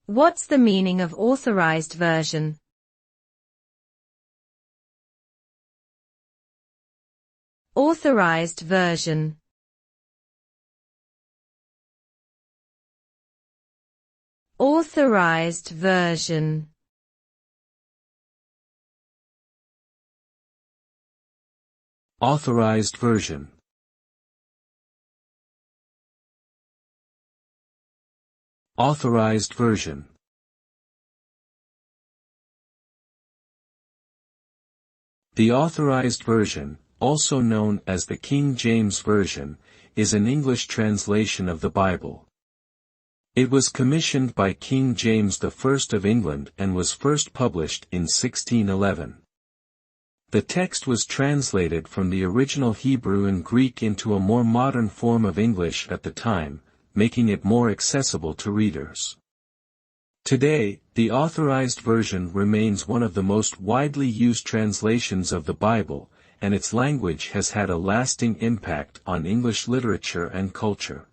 What's the meaning of Authorized version? Authorized version. Authorized version. Authorized version. Authorized version. The Authorized version, also known as the King James Version, is an English translation of the Bible. It was commissioned by King James I of England and was first published in 1611. The text was translated from the original Hebrew and Greek into a more modern form of English at the time, making it more accessible to readers. Today, the Authorized version remains one of the most widely used translations of the Bible, and its language has had a lasting impact on English literature and culture.